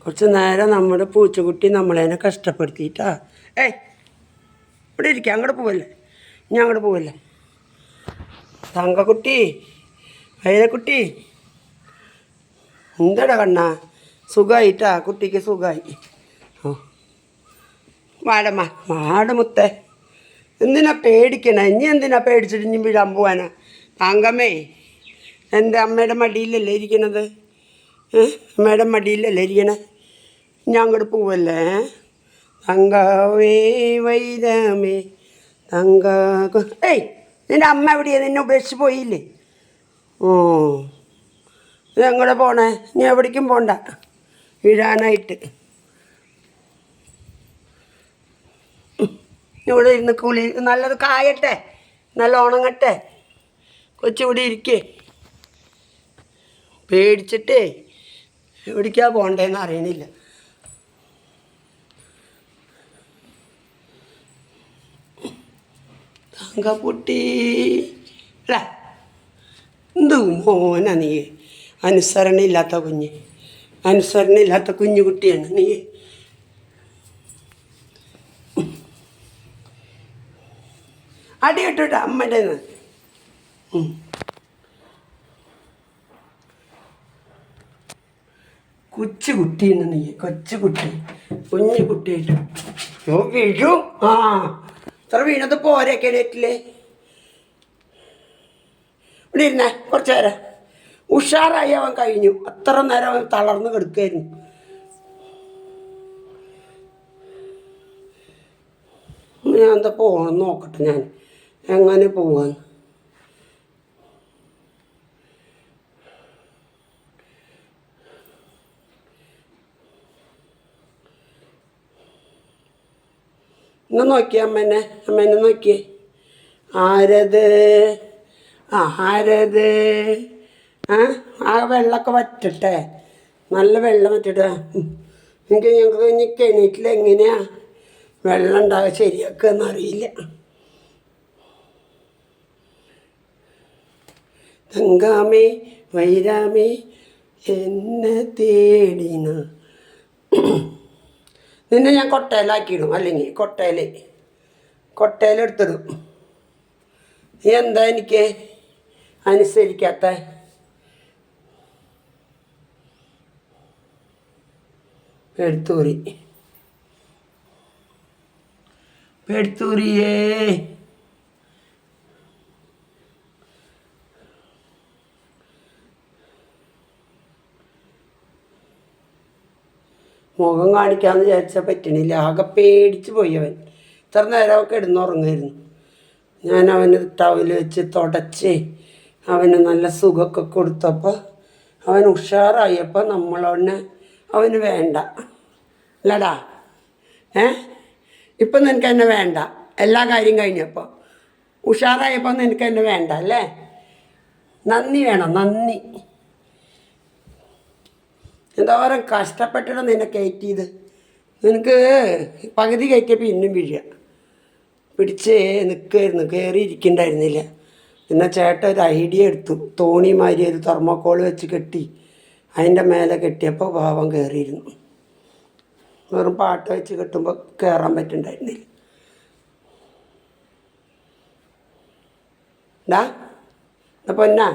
കുറച്ച് നേരം നമ്മുടെ പൂച്ചക്കുട്ടി നമ്മളതിനെ കഷ്ടപ്പെടുത്തിയിട്ടാ. ഏയ് ഇവിടെ ഇരിക്കുക, അങ്ങോട്ട് പോവല്ലേ, ഞാൻ അങ്ങോട്ട് പോവല്ലേ. തങ്കക്കുട്ടി, വൈരക്കുട്ടി, എന്താടാ കണ്ണാ? സുഖമായിട്ടാ? കുട്ടിക്ക് സുഖമായി. ഓ വാടമ്മ, വാടമുത്തേ. എന്തിനാ പേടിക്കണേ? ഇനി എന്തിനാ പേടിച്ചിട്ട് ഇനി വീഴാൻ പോവാനാ? തങ്കമ്മേ, എൻ്റെ അമ്മയുടെ മടിയിലല്ലേ ഇരിക്കണത്? അമ്മയുടെ മടിയിലല്ലേ ഇരിക്കണേ? ഞാൻ അങ്ങോട്ട് പോവല്ലേ. തങ്കവേ വൈരമേ തങ്ക. ഏയ്, നിൻ്റെ അമ്മ എവിടെയാ? നിന്നെ ഉപേക്ഷിച്ച് പോയില്ലേ? ഓ, ഇത് എങ്ങോട്ട് പോണേ? നീ എവിടേക്കും പോണ്ട വീഴാനായിട്ട്. ഇവിടെ ഇരുന്ന് കൂലി നല്ലത് കായട്ടെ, നല്ല ഉണങ്ങട്ടെ. കൊച്ചിവിടെ ഇരിക്കേ. പേടിച്ചിട്ടേ എവിടേക്കാ പോകണ്ടേന്ന് അറിയണില്ല. തങ്കക്കുട്ടി അല്ല, എന്ത് മോനാ നീ? അനുസരണയില്ലാത്ത കുഞ്ഞ്, അനുസരണയില്ലാത്ത കുഞ്ഞു കുട്ടിയാണ് നീ. അടി കിട്ടൂട്ടാ അമ്മൻ്റെ നിന്ന്. കൊച്ചു കുട്ടിയാണ് നീ, കൊച്ചു കുട്ടി, കുഞ്ഞു കുട്ടിയായിട്ട്. യോ വീഴും. ആ ഇത്ര വീണത് പോരെ കിണറ്റില്. ഇവിടെ ഇരുന്നേ കുറച്ച് നേരം. ഉഷാറായി അവൻ കഴിഞ്ഞു. അത്ര നേരം അവൻ തളർന്ന് കിടക്കുമായിരുന്നു. ഞാൻ എന്താ പോകണം നോക്കട്ടെ, ഞാൻ എങ്ങനെ പോവാന്ന്. ഇന്ന് നോക്കിയേ അമ്മേനെ, അമ്മേനെ നോക്കിയേ. ആരത്? ആരത്? ആ വെള്ളമൊക്കെ വറ്റട്ടെ, നല്ല വെള്ളം വറ്റട്ടെ. ഞങ്ങൾക്ക് ഇനി കിണറ്റിൽ എങ്ങനെയാ വെള്ളം ഉണ്ടാകുക ശരിയാക്കുക എന്നറിയില്ല. തങ്കാമേ വൈരാമേ എന്നെ തേടിന. നിന്നെ ഞാൻ കൊട്ടയിലാക്കിയിടും, അല്ലെങ്കിൽ കൊട്ടയിലെടുത്തിടും. നീ എന്താ എനിക്ക് അനുസരിക്കാത്ത? പെടുത്തൂരിയേ. മുഖം കാണിക്കാമെന്ന് വിചാരിച്ചാൽ പറ്റണില്ല. ആകെ പേടിച്ച് പോയി അവൻ. ഇത്ര നേരമൊക്കെ കിടന്നുറങ്ങായിരുന്നു. ഞാൻ അവന് ടവൽ വെച്ച് തുടച്ച് അവന് നല്ല സുഖമൊക്കെ കൊടുത്തപ്പോൾ അവൻ ഉഷാറായപ്പോൾ അവന് വേണ്ട അല്ലടാ. ഇപ്പം നിനക്ക് എന്നെ വേണ്ട, എല്ലാ കാര്യം കഴിഞ്ഞപ്പോൾ ഉഷാറായപ്പോൾ നിനക്ക് എന്നെ വേണ്ട അല്ലേ? നന്ദി വേണം, നന്ദി. എന്തോരം കഷ്ടപ്പെട്ടിട്ട് നിന്നെ കയറ്റിയത്. നിനക്ക് പകുതി കയറ്റിയപ്പോൾ ഇന്നും വീഴുക. പിടിച്ച് നിൽക്കുമായിരുന്നു, കയറിയിരിക്കണ്ടായിരുന്നില്ല. പിന്നെ ചേട്ടൻ ഒരു ഐഡിയ എടുത്തു. തോണിമാതിരി ഒരു തെർമോക്കോൾ വെച്ച് കെട്ടി അതിൻ്റെ മേലെ കെട്ടിയപ്പോൾ പാവം കയറിയിരുന്നു. വെറും പാട്ട് വെച്ച് കെട്ടുമ്പോൾ കയറാൻ പറ്റുന്നുണ്ടായിരുന്നില്ല. ഇതാ പൊന്നാ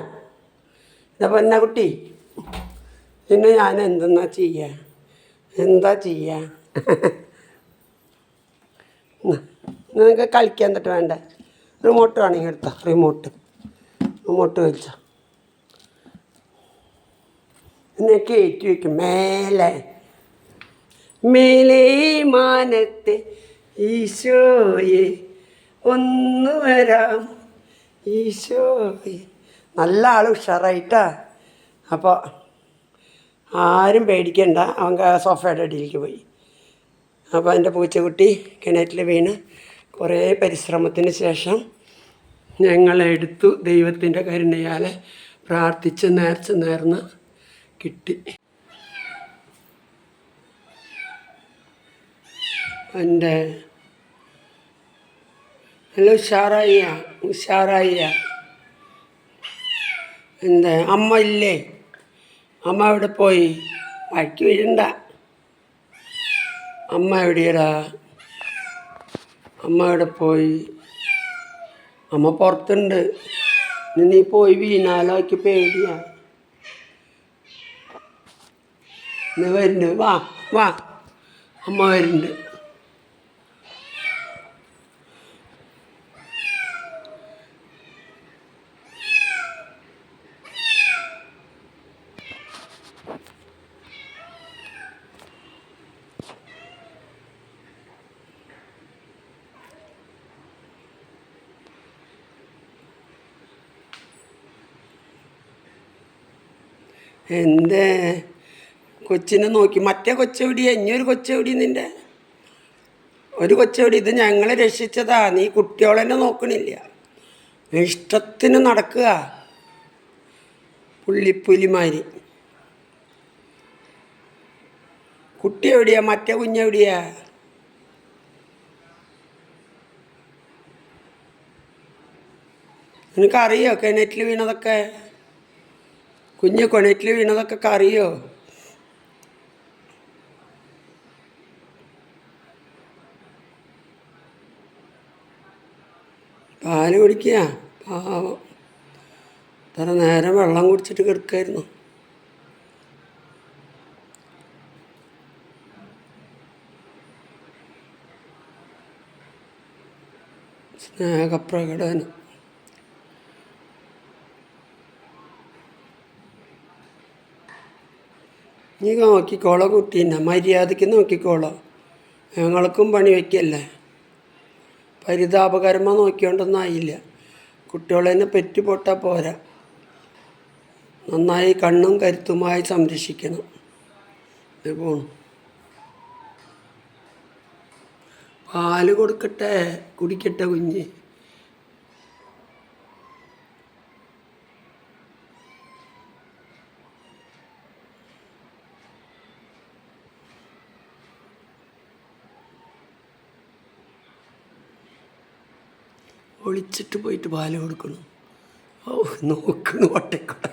കുട്ടി, പിന്നെ ഞാൻ എന്താ ചെയ്യുക? നിങ്ങൾക്ക് കളിക്കാൻ തൊട്ട് വേണ്ട. റിമോട്ട് വേണമെങ്കിൽ എടുത്തോ, റിമോട്ട് വലിച്ചോ. എന്നെ കയറ്റി വയ്ക്കും മേലെ മാനത്തെ ഈശോയെ ഒന്ന് വരാം ഈശോയെ. നല്ല ആൾ ഉഷാറായിട്ടാ. അപ്പോൾ ആരും പേടിക്കണ്ട, അവൻ സോഫയുടെ അടിയിലേക്ക് പോയി. അപ്പോൾ എൻ്റെ പൂച്ചക്കുട്ടി കിണറ്റിൽ വീണ് കുറേ പരിശ്രമത്തിന് ശേഷം ഞങ്ങളെടുത്തു. ദൈവത്തിൻ്റെ കരുണയാൽ പ്രാർത്ഥിച്ച് നേർന്ന് കിട്ടി. എൻ്റെ നല്ല ഉഷാറായ എന്താ അമ്മ ഇല്ലേ? അമ്മ അവിടെ പോയി വഴക്കി വീഴണ്ട. അമ്മ എവിടെയാടാ? അമ്മ എവിടെ പോയി? അമ്മ പുറത്തുണ്ട്. നീ പോയി വീണാലോ? എനിക്ക് പേടിയാ. നീ വരുന്നുണ്ട്, വാ വാ, അമ്മ വരുന്നുണ്ട്. എന്തേ കൊച്ചിനെ നോക്കി? മറ്റേ കൊച്ചെവിടിയാ? ഇനിയൊരു കൊച്ചെവിടി നിൻ്റെ? ഒരു കൊച്ചെവിടി? ഇത് ഞങ്ങളെ രക്ഷിച്ചതാ. നീ കുട്ടിയോളെന്നെ നോക്കണില്ല, ഇഷ്ടത്തിന് നടക്കുക പുള്ളിപ്പുലിമാരി. കുട്ടി എവിടെയാ? മറ്റേ കുഞ്ഞെവിടെയാ? നിനക്കറിയോ കിണറ്റിൽ വീണതൊക്കെ? കുഞ്ഞ് കിണറ്റിൽ വീണതൊക്കെ അറിയോ? പാല് കുടിക്കുക? പാവം, ഇത്ര നേരം വെള്ളം കുടിച്ചിട്ട് കിടക്കായിരുന്നു. സ്നേഹപ്രകടനം. നീ നോക്കിക്കോളോ കുട്ടീനെ, മര്യാദയ്ക്ക് നോക്കിക്കോളോ. ഞങ്ങൾക്കും പണി വയ്ക്കല്ലേ. പരിതാപകരமாக നോക്കിയോണ്ടൊന്നും ആയില്ല. കുട്ടികളെന്നെ പെറ്റുപൊട്ടാൽ പോരാ, നന്നായി കണ്ണും കരുത്തുമായി സംരക്ഷിക്കണം. പോണു. പാല് കൊടുക്കട്ടെ, കുടിക്കട്ടെ കുഞ്ഞ്. ഒളിച്ചിട്ട് പോയിട്ട് പാല് കൊടുക്കണം. ഓ, നോക്കണു ഒട്ടക്കൂടെ.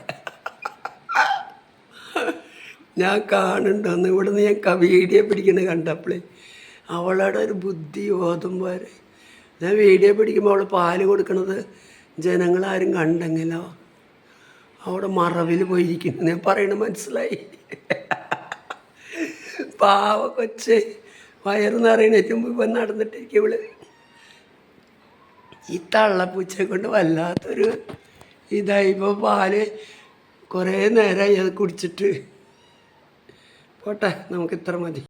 ഞാൻ കാണുന്നുണ്ടോന്ന് ഇവിടെ നിന്ന് ഞാൻ വീഡിയോ പിടിക്കുന്നത് കണ്ടപ്പോളേ അവളുടെ ഒരു ബുദ്ധി ബോധം പോലെ. ഞാൻ വീഡിയോ പിടിക്കുമ്പോൾ അവൾ പാല് കൊടുക്കണത് ജനങ്ങളാരും കണ്ടെങ്കിലോ അവിടെ മറവിൽ പോയിരിക്കുന്നു. ഞാൻ പറയണത് മനസ്സിലായി? പാവ കൊച്ച് വയറ് നിറയണേറ്റ് മുമ്പ് ഇപ്പം നടന്നിട്ടിരിക്കും ഇവള്. ഈ തള്ളപ്പൂച്ചയെ കൊണ്ട് വല്ലാത്തൊരു ഇതായി. ഇപ്പോൾ പാല് കുറേ നേരമായി അത് കുടിച്ചിട്ട്. പോട്ടെ, നമുക്ക് ഇത്ര മതി.